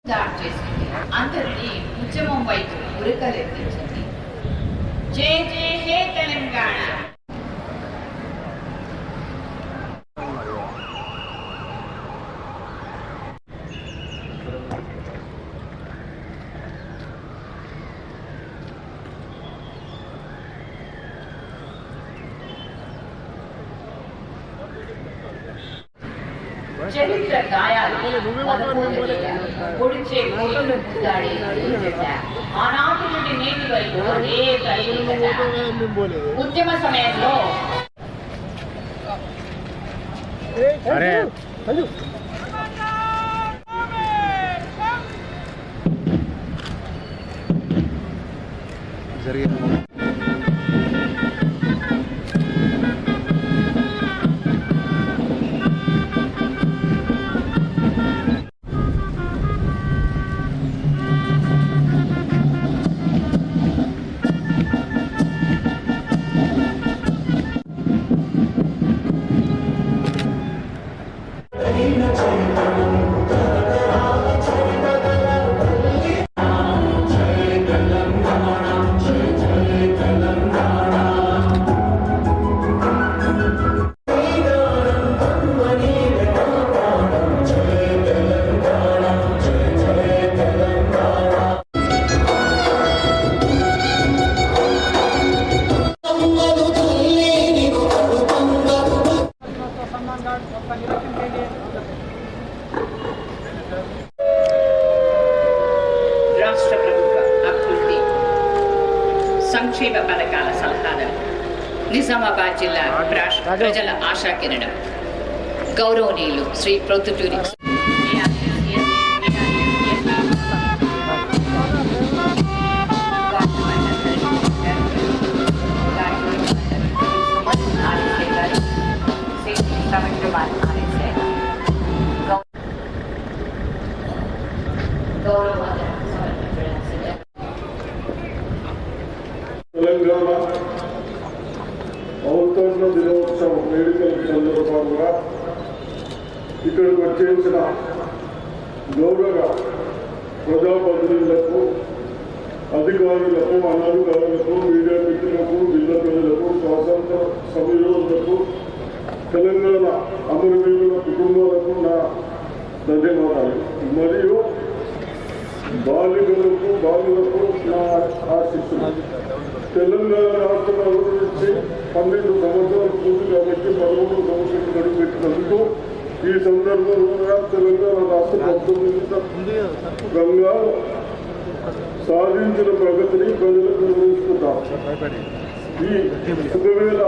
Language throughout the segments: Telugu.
దాడి చేసింది. అందరినీ ఉద్యమం వైపు ఉరకలెత్తించింది. జై జై హే తెలంగాణ. చరిత్ర గాయాలు పొడిచే గుడ్డలు ముద్దాడి ఆనాటి నుండి నేటి వరకు అదే ఉద్యమ సమయంలో రాష్ట్ర ప్రభుత్వ అభివృద్ధి సంక్షేమ పథకాల సలహాదారు నిజామాబాద్ జిల్లా ప్రజల ఆశాకిరణం గౌరవనీయులు శ్రీ ప్రొద్దుటూరి తెలంగాణ అవతరణ దినోత్సవం వేడుకల సందర్భంగా ఇక్కడికి వచ్చేసిన గౌరవ ప్రజాప్రతినిధులకు, అధికారులకు, అనధికారులకు, మీడియా మిత్రులకు, జిల్లా ప్రజలకు, స్వాతంత్ర సమయోధులకు, తెలంగాణ అమరవీరుల కుటుంబాలకు నా ధన్యవాదాలు. మరియు బాలులకు నా ఆశిస్తులు. తెలంగాణ రాష్ట్రం అభివృద్ధి 12 సంవత్సరాలు పూర్తి కాబట్టి 13 సంవత్సరాలు గడిపెట్టినందుకు ఈ సందర్భంగా తెలంగాణ రాష్ట్ర 19 సాధించిన ప్రగతిని ప్రజలకు నిర్వహిస్తున్నారు. ఈ శుభవేళ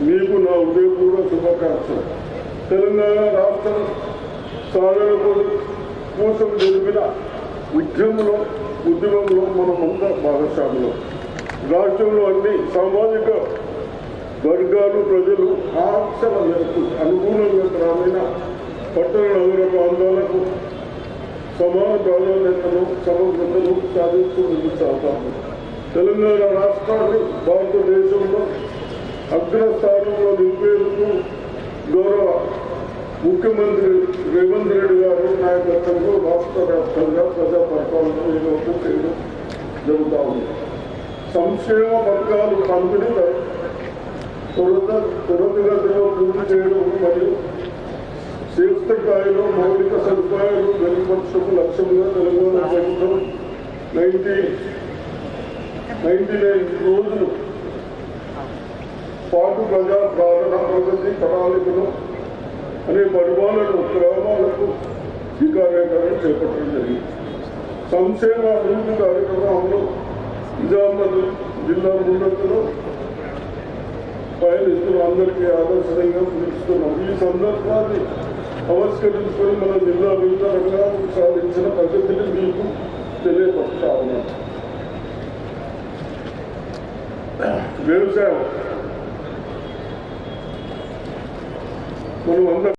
మీకు నా ఉదయపూర్వ శుభాకాంక్షలు. తెలంగాణ రాష్ట్రం సాధన కోసం జరిపిన ఉద్యమంలో మనమంతా భాగస్వాములు. రాష్ట్రంలో అన్ని సామాజిక వర్గాలు ప్రజలు ఆంక్షల మేరకు అనుకూలంగా గ్రామీణ పట్టణ నగర ప్రాంతాలకు సమాన ప్రాధాన్యతను సమగ్రతను సాధిస్తూ నిలుస్తాము. తెలంగాణ రాష్ట్రాన్ని భారతదేశంలో అగ్రస్థానంలో నిలిపేందుకు గౌరవ ముఖ్యమంత్రి రేవంత్ రెడ్డి గారు నాయకత్వంలో రాష్ట్ర వ్యాప్తంగా ప్రజా పరిపాలన ఏదో చేయడం జరుగుతూ ఉంది. సంక్షేమ పథకాలు పంపిణీ త్వరితగతిలో పూర్తి చేయడం మరియు క్షేత్రస్థాయిలో మౌలిక సదుపాయాలు మెరుగుపరచడం లక్ష్యంగా తెలంగాణ ప్రభుత్వం 99 రోజులు పాటు ప్రజా ప్రార్థన ప్రగతి ప్రణాళికను అనే పరిపాలనను గ్రామాలకు ఈ కార్యక్రమం చేపట్టడం జరిగింది. సంక్షేమ అభివృద్ధి కార్యక్రమంలో నిజామాబాద్ జిల్లా ఉన్నతులు పయనిస్తున్న అందరికీ ఆదర్శంగా పిలుస్తున్నాం. ఈ సందర్భాన్ని ఆవిష్కరించుకొని మన జిల్లా వివిధ రంగాలకు సాధించిన ప్రగతిని మీకు తెలియపరుస్తా ఉన్నాం. వ్యవసాయం మనం అందరం